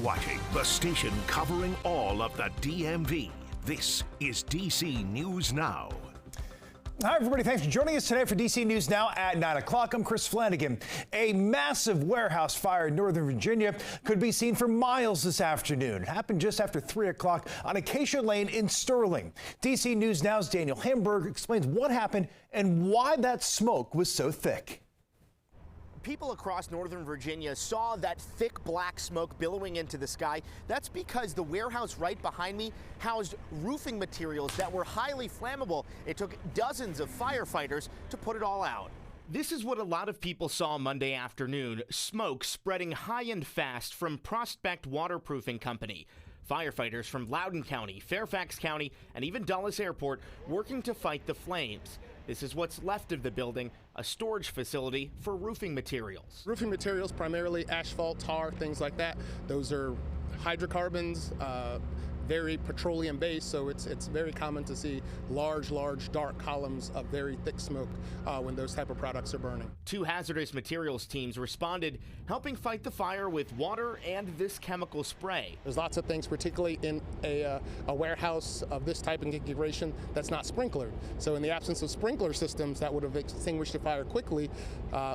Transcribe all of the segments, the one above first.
watching the station covering all of the DMV. This is DC News Now. Hi, everybody. Thanks for joining us today for DC News Now at 9 o'clock. I'm Chris Flanagan. A massive warehouse fire in Northern Virginia could be seen for miles this afternoon. It happened just after 3 o'clock on Acacia Lane in Sterling. DC News Now's Daniel Hamburg explains what happened and why that smoke was so thick. People across Northern Virginia saw that thick black smoke billowing into the sky. That's because the warehouse right behind me housed roofing materials that were highly flammable. It took dozens of firefighters to put it all out. This is what a lot of people saw Monday afternoon, smoke spreading high and fast from Prospect Waterproofing Company. Firefighters from Loudoun County, Fairfax County, and even Dulles Airport working to fight the flames. This is what's left of the building, a storage facility for roofing materials. Roofing materials, primarily asphalt, tar, things like that. Those are hydrocarbons, very petroleum based, so it's very common to see large dark columns of very thick smoke when those type of products are burning. 2 hazardous materials teams responded, helping fight the fire with water and this chemical spray. There's lots of things, particularly in a warehouse of this type of configuration that's not sprinklered. So in the absence of sprinkler systems that would have extinguished the fire quickly,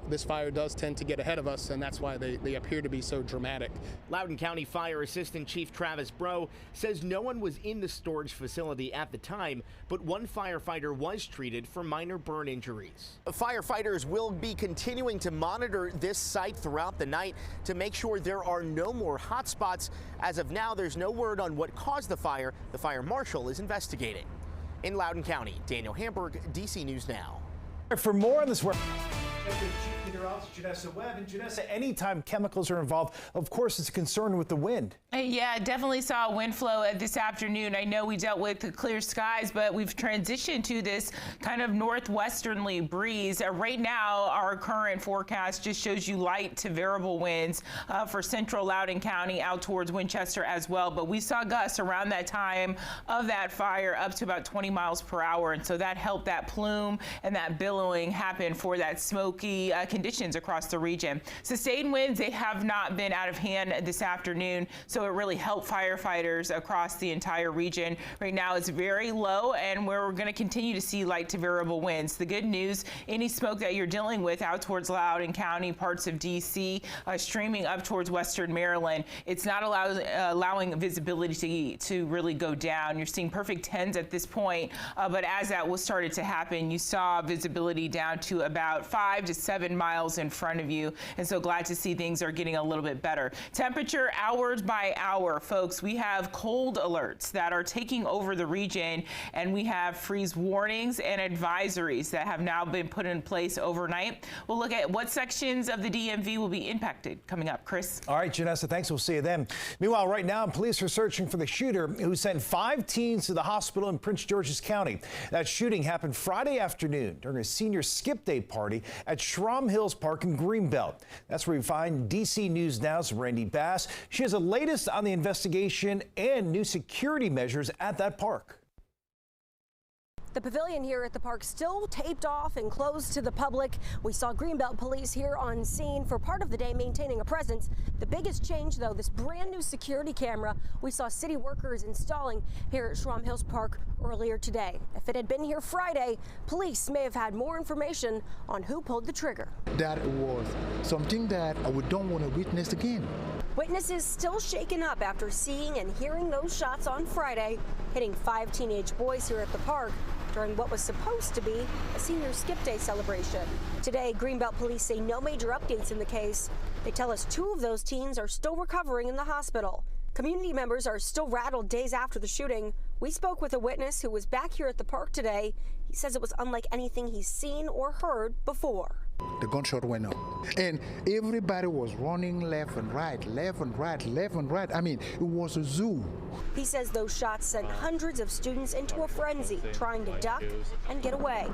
this fire does tend to get ahead of us, and that's why they appear to be so dramatic. Loudoun County Fire Assistant Chief Travis Bro says no one was in the storage facility at the time, but one firefighter was treated for minor burn injuries. Firefighters will be continuing to monitor this site throughout the night to make sure there are no more hot spots. As of now, there's no word on what caused the fire. The fire marshal is investigating. In Loudoun County, Daniel Hamburg, DC News Now. For more on this work, Chief Meteorologist Janessa Webb. And Janessa, anytime chemicals are involved, of course, it's a concern with the wind. Yeah, definitely saw wind flow this afternoon. I know we dealt with the clear skies, but we've transitioned to this kind of northwesterly breeze. Right now, our current forecast just shows you light to variable winds for central Loudoun County out towards Winchester as well. But we saw gusts around that time of that fire up to about 20 miles per hour. And so that helped that plume and that billowing happen for that smoky conditions across the region. Sustained winds, they have not been out of hand this afternoon, so it really helped firefighters across the entire region. Right now it's very low, and we're going to continue to see light to variable winds. The good news, any smoke that you're dealing with out towards Loudoun County, parts of DC, streaming up towards western Maryland, it's not allowing visibility to really go down. You're seeing perfect 10s at this point, but as that was started to happen, you saw visibility down to about 5 to 7 miles in front of you, and so glad to see things are getting a little bit better. Temperature hours by hour, folks. We have cold alerts that are taking over the region, and we have freeze warnings and advisories that have now been put in place overnight. We'll look at what sections of the DMV will be impacted coming up. Chris. All right, Janessa, thanks. We'll see you then. Meanwhile, right now, police are searching for the shooter who sent 5 teens to the hospital in Prince George's County. That shooting happened Friday afternoon during a senior skip day party at Schramm Hills Park in Greenbelt. That's where we find DC News Now's Randy Bass. She has the latest on the investigation and new security measures at that park. The pavilion here at the park still taped off and closed to the public. We saw Greenbelt police here on scene for part of the day maintaining a presence. The biggest change, though, this brand new security camera we saw city workers installing here at Schramm Hills Park earlier today. If it had been here Friday, police may have had more information on who pulled the trigger. That was something that we don't want to witness again. Witnesses still shaken up after seeing and hearing those shots on Friday, hitting 5 teenage boys here at the park during what was supposed to be a senior skip day celebration. Today, Greenbelt police say no major updates in the case. They tell us 2 of those teens are still recovering in the hospital. Community members are still rattled days after the shooting. We spoke with a witness who was back here at the park today. He says it was unlike anything he's seen or heard before. The gunshot went off, and everybody was running left and right, left and right, left and right. I mean, it was a zoo. He says those shots sent hundreds of students into a frenzy, trying to duck and get away.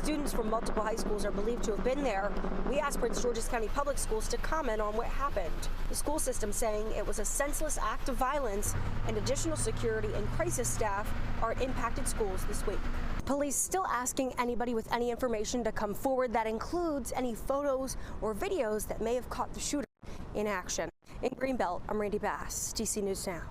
Students from multiple high schools are believed to have been there. We asked Prince George's County Public Schools to comment on what happened. The school system saying it was a senseless act of violence, and additional security and crisis staff are at impacted schools this week. Police still asking anybody with any information to come forward. That includes any photos or videos that may have caught the shooter. in action. In Greenbelt, I'm Randy Bass, DC News Now.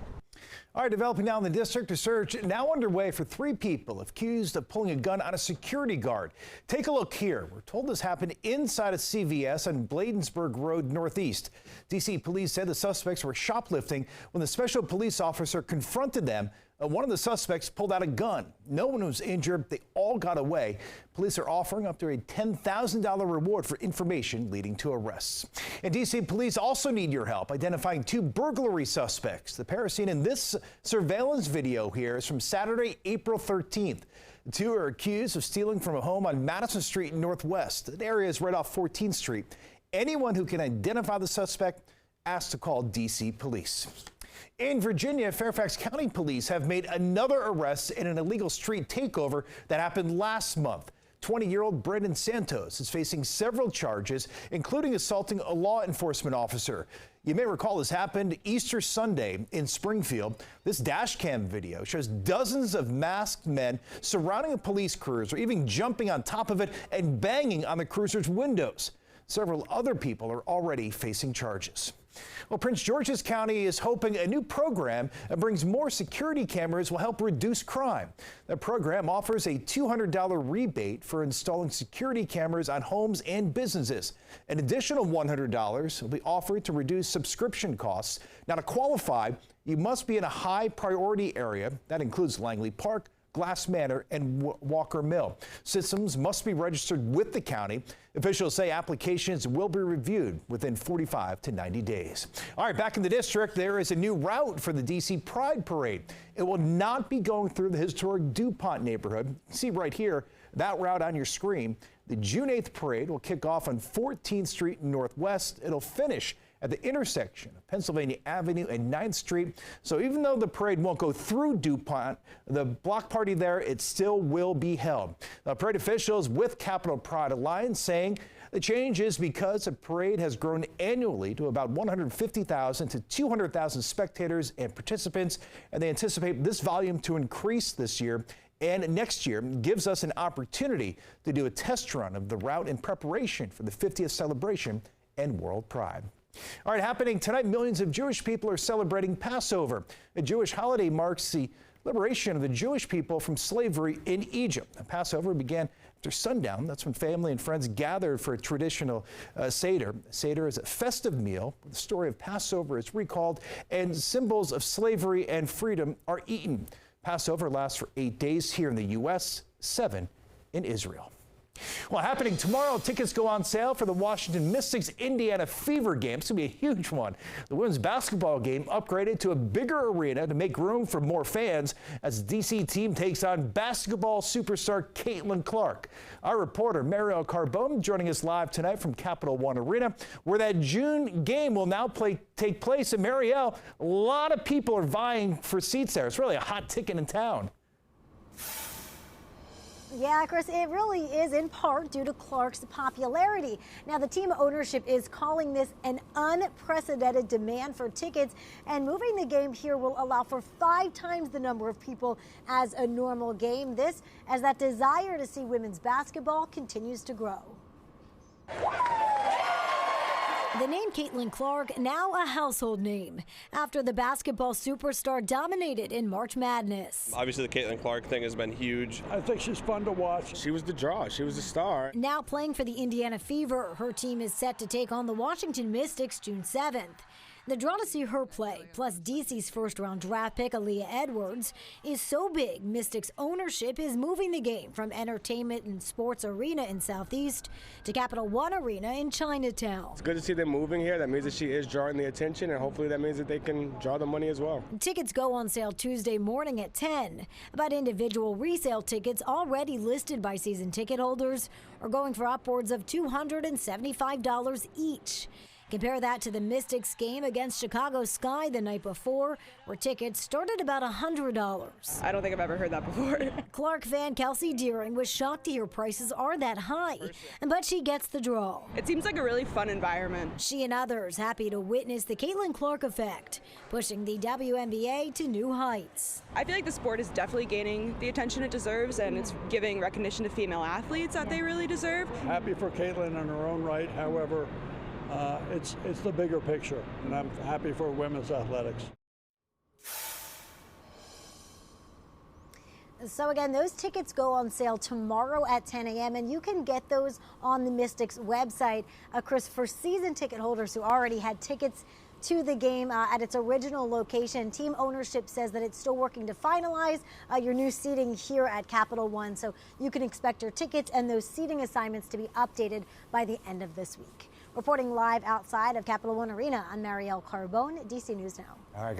All right, developing now in the district, a search now underway for 3 people accused of pulling a gun on a security guard. Take a look here. We're told this happened inside a CVS on Bladensburg Road Northeast. D.C. police said the suspects were shoplifting when the special police officer confronted them. One of the suspects pulled out a gun. No one was injured. They all got away. Police are offering up to a $10,000 reward for information leading to arrests. And D.C. police also need your help identifying 2 burglary suspects. The pair seen in this surveillance video here is from Saturday, April 13th. The 2 are accused of stealing from a home on Madison Street Northwest. The area is right off 14th Street. Anyone who can identify the suspect asked to call D.C. police. In Virginia, Fairfax County police have made another arrest in an illegal street takeover that happened last month. 20-year-old Brandon Santos is facing several charges, including assaulting a law enforcement officer. You may recall this happened Easter Sunday in Springfield. This dash cam video shows dozens of masked men surrounding a police cruiser, even jumping on top of it and banging on the cruiser's windows. Several other people are already facing charges. Well, Prince George's County is hoping a new program that brings more security cameras will help reduce crime. The program offers a $200 rebate for installing security cameras on homes and businesses. An additional $100 will be offered to reduce subscription costs. Now, to qualify, you must be in a high priority area. That includes Langley Park, Glass Manor, and Walker Mill. Systems must be registered with the county. Officials say applications will be reviewed within 45 to 90 days. All right, back in the district, there is a new route for the D.C. Pride Parade. It will not be going through the historic DuPont neighborhood. You see right here, that route on your screen. The June 8th parade will kick off on 14th Street Northwest. It'll finish at the intersection of Pennsylvania Avenue and 9th Street. So even though the parade won't go through DuPont, the block party there, it still will be held. The parade officials with Capital Pride Alliance saying the change is because the parade has grown annually to about 150,000 to 200,000 spectators and participants, and they anticipate this volume to increase this year. And next year gives us an opportunity to do a test run of the route in preparation for the 50th celebration and World Pride. All right, happening tonight, millions of Jewish people are celebrating Passover. The Jewish holiday marks the liberation of the Jewish people from slavery in Egypt. The Passover began after sundown. That's when family and friends gathered for a traditional Seder. Seder is a festive meal. The story of Passover is recalled, and symbols of slavery and freedom are eaten. Passover lasts for 8 days here in the U.S., 7 in Israel. Well, happening tomorrow, tickets go on sale for the Washington Mystics Indiana Fever game. It's going to be a huge one. The women's basketball game upgraded to a bigger arena to make room for more fans as the D.C. team takes on basketball superstar Caitlin Clark. Our reporter, Marielle Carbone, joining us live tonight from Capital One Arena, where that June game will now take place. And Marielle, a lot of people are vying for seats there. It's really a hot ticket in town. Yeah, Chris, it really is in part due to Clark's popularity. Now, the team ownership is calling this an unprecedented demand for tickets, and moving the game here will allow for 5 times the number of people as a normal game. This as that desire to see women's basketball continues to grow. The name Caitlin Clark, now a household name, after the basketball superstar dominated in March Madness. Obviously, the Caitlin Clark thing has been huge. I think she's fun to watch. She was the draw. She was the star. Now playing for the Indiana Fever, her team is set to take on the Washington Mystics June 7th. The draw to see her play, plus DC's first-round draft pick Aaliyah Edwards, is so big Mystics ownership is moving the game from Entertainment and Sports Arena in Southeast to Capital One Arena in Chinatown. It's good to see them moving here. That means that she is drawing the attention, and hopefully that means that they can draw the money as well. Tickets go on sale Tuesday morning at 10, but individual resale tickets already listed by season ticket holders are going for upwards of $275 each. Compare that to the Mystics game against Chicago Sky the night before, where tickets started about $100. I don't think I've ever heard that before. Clark fan Kelsey Deering was shocked to hear prices are that high, but she gets the draw. It seems like a really fun environment. She and others happy to witness the Caitlin Clark effect, pushing the WNBA to new heights. I feel like the sport is definitely gaining the attention it deserves, and it's giving recognition to female athletes that they really deserve. Happy for Caitlin in her own right, however, it's the bigger picture, and I'm happy for women's athletics. So again, those tickets go on sale tomorrow at 10 a.m. and you can get those on the Mystics website. Chris, for season ticket holders who already had tickets to the game at its original location, team ownership says that it's still working to finalize your new seating here at Capital One. So you can expect your tickets and those seating assignments to be updated by the end of this week. Reporting live outside of Capital One Arena, I'm Marielle Carbone, DC News Now. All right.